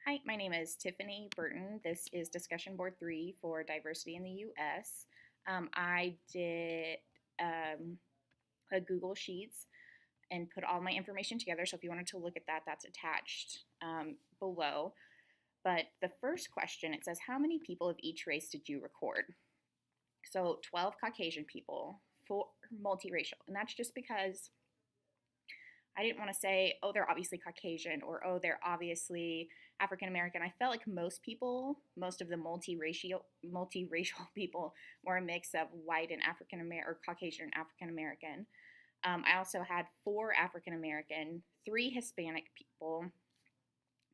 Hi, my name is Tiffany Burton. This is discussion board 3 for diversity in the U.S. I did um, a Google Sheets and put all my information together. So if you wanted to look at that, that's attached below. But the first question, it says, how many people of each race did you record? So 12 Caucasian people, 4 multiracial. And that's just because I didn't want to say, oh, they're obviously Caucasian or oh, they're obviously African American. I felt like most people, most of the multiracial people, were a mix of white and African American or Caucasian and African American. I also had 4 African American, 3 Hispanic people.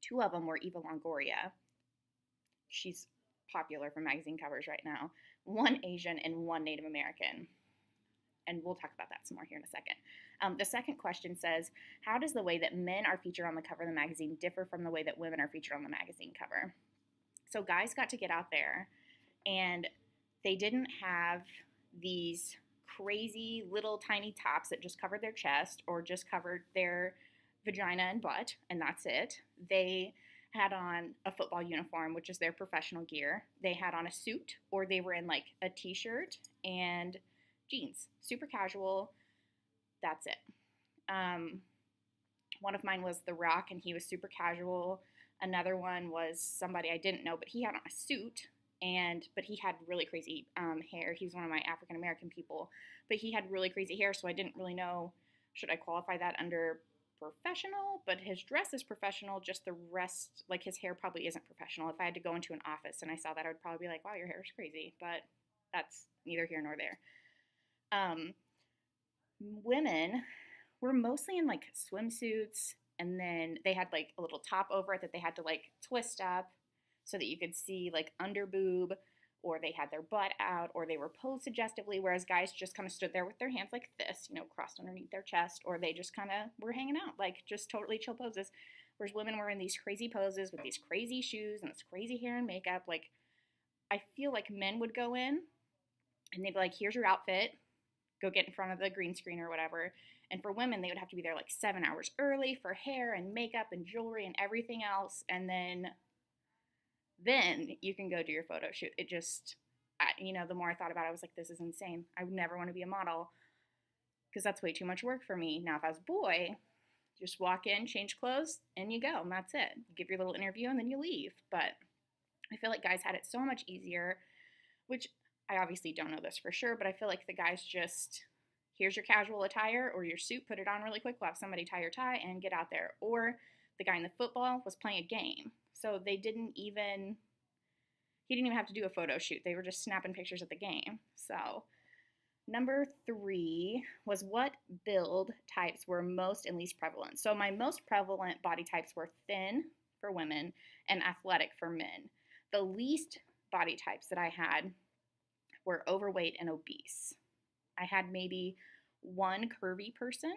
2 of them were Eva Longoria. She's popular for magazine covers right now. 1 Asian and 1 Native American. And we'll talk about that some more here in a second. The second question says, how does the way that men are featured on the cover of the magazine differ from the way that women are featured on the magazine cover? So guys got to get out there, and they didn't have these crazy little tiny tops that just covered their chest or just covered their vagina and butt, and that's it. They had on a football uniform, which is their professional gear. They had on a suit, or they were in like a t-shirt and jeans, super casual. That's it. One of mine was The Rock, and he was super casual. Another one was somebody I didn't know, but he had on a suit, but he had really crazy hair. He was one of my African American people, but he had really crazy hair, so I didn't really know, should I qualify that under professional? But his dress is professional, just the rest, like his hair probably isn't professional. If I had to go into an office and I saw that, I would probably be like, wow, your hair is crazy, but that's neither here nor there. Um, Women were mostly in like swimsuits, and then they had like a little top over it that they had to like twist up so that you could see like under boob, or they had their butt out, or they were posed suggestively, whereas guys just kind of stood there with their hands like this, crossed underneath their chest, or they just kind of were hanging out, like just totally chill poses. Whereas women were in these crazy poses with these crazy shoes and this crazy hair and makeup. Like, I feel like men would go in and they'd be like, here's your outfit, go get in front of the green screen or whatever. And for women, they would have to be there like 7 hours early for hair and makeup and jewelry and everything else. And then you can go do your photo shoot. It just, the more I thought about it, I was like, this is insane. I would never want to be a model because that's way too much work for me. Now, if I was a boy, just walk in, change clothes, and you go, and that's it. You give your little interview, and then you leave. But I feel like guys had it so much easier, which I obviously don't know this for sure, but I feel like the guys just, here's your casual attire or your suit, put it on really quick, we'll have somebody tie your tie and get out there. Or the guy in the football was playing a game. So he didn't even have to do a photo shoot. They were just snapping pictures at the game. So number 3 was, what build types were most and least prevalent? So my most prevalent body types were thin for women and athletic for men. The least body types that I had were overweight and obese. I had maybe one curvy person.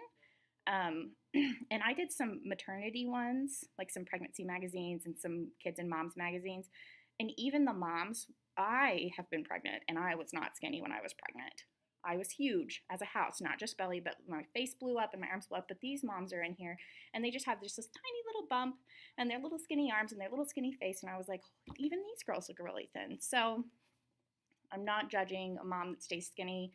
And I did some maternity ones, like some pregnancy magazines and some kids and moms magazines. And even the moms, I have been pregnant, and I was not skinny when I was pregnant. I was huge as a house, not just belly, but my face blew up and my arms blew up. But these moms are in here, and they just have just this tiny little bump and their little skinny arms and their little skinny face. And I was like, even these girls look really thin. So I'm not judging a mom that stays skinny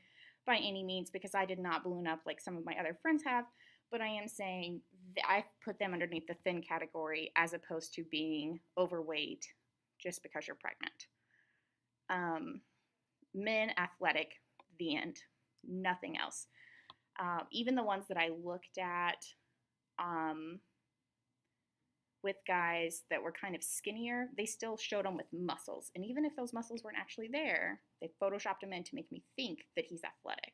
by any means, because I did not balloon up like some of my other friends have, but I am saying that I put them underneath the thin category as opposed to being overweight just because you're pregnant. Men, athletic, the end. Nothing else. Even the ones that I looked at with guys that were kind of skinnier, they still showed them with muscles. And even if those muscles weren't actually there, they photoshopped him in to make me think that he's athletic.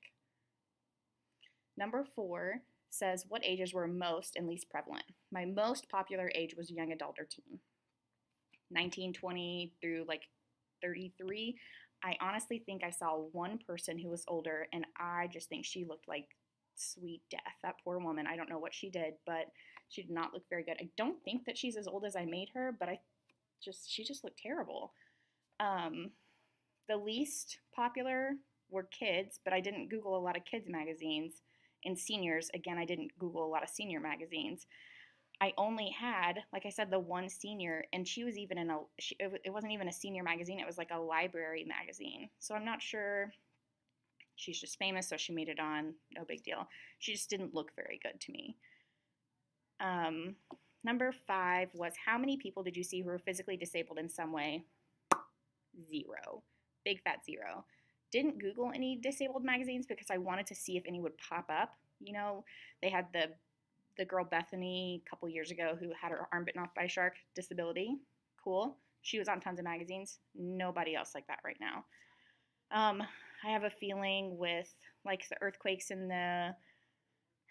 Number 4 says, what ages were most and least prevalent? My most popular age was young adult or teen. 19, 20 through like 33. I honestly think I saw one person who was older, and I just think she looked like sweet death. That poor woman. I don't know what she did, but she did not look very good. I don't think that she's as old as I made her, but she just looked terrible. The least popular were kids, but I didn't Google a lot of kids magazines. And seniors, again, I didn't Google a lot of senior magazines. I only had, like I said, the one senior, and she was even in it wasn't even a senior magazine, it was like a library magazine. So I'm not sure, she's just famous, so she made it on, no big deal. She just didn't look very good to me. Um, Number 5 was, how many people did you see who were physically disabled in some way? 0. Big fat 0. Didn't Google any disabled magazines because I wanted to see if any would pop up. You know, they had the girl Bethany a couple years ago who had her arm bitten off by a shark, disability. Cool. She was on tons of magazines. Nobody else like that right now. I have a feeling with like the earthquakes and the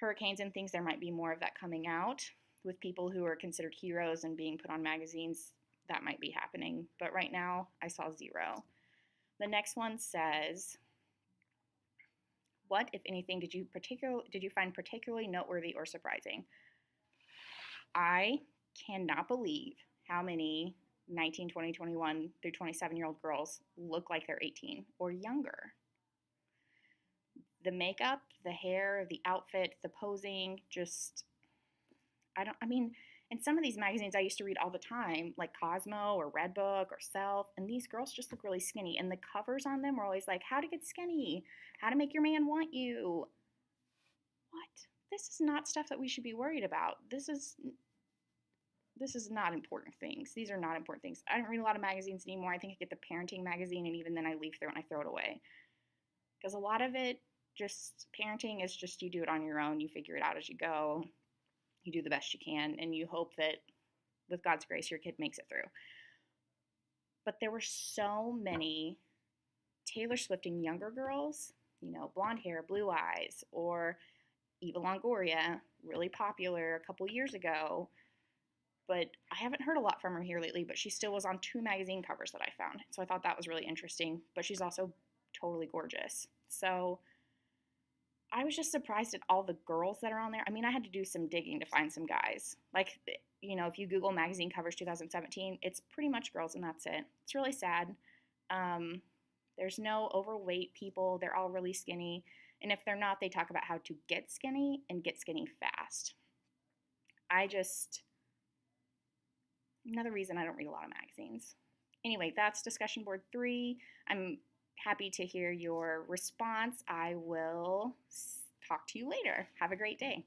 hurricanes and things, there might be more of that coming out with people who are considered heroes and being put on magazines. That might be happening. But right now, I saw 0. The next one says, what, if anything, did you find particularly noteworthy or surprising? I cannot believe how many 19, 20, 21 through 27-year-old girls look like they're 18 or younger. The makeup, the hair, the outfit, the posing, just, in some of these magazines I used to read all the time, like Cosmo or Redbook or Self, and these girls just look really skinny. And the covers on them were always like, how to get skinny, how to make your man want you. What? This is not stuff that we should be worried about. This is not important things. These are not important things. I don't read a lot of magazines anymore. I think I get the parenting magazine, and even then I leaf through it and I throw it away. Because a lot of it, just parenting is just, you do it on your own. You figure it out as you go. You do the best you can, and you hope that with God's grace, your kid makes it through. But there were so many Taylor Swifting younger girls, you know, blonde hair, blue eyes, or Eva Longoria, really popular a couple years ago. But I haven't heard a lot from her here lately, but she still was on 2 magazine covers that I found. So I thought that was really interesting. But she's also totally gorgeous. So I was just surprised at all the girls that are on there. I mean, I had to do some digging to find some guys. Like, you know, if you Google magazine covers 2017, it's pretty much girls and that's it. It's really sad. There's no overweight people. They're all really skinny. And if they're not, they talk about how to get skinny and get skinny fast. Another reason I don't read a lot of magazines. Anyway, that's discussion board 3. I'm happy to hear your response. I will talk to you later. Have a great day.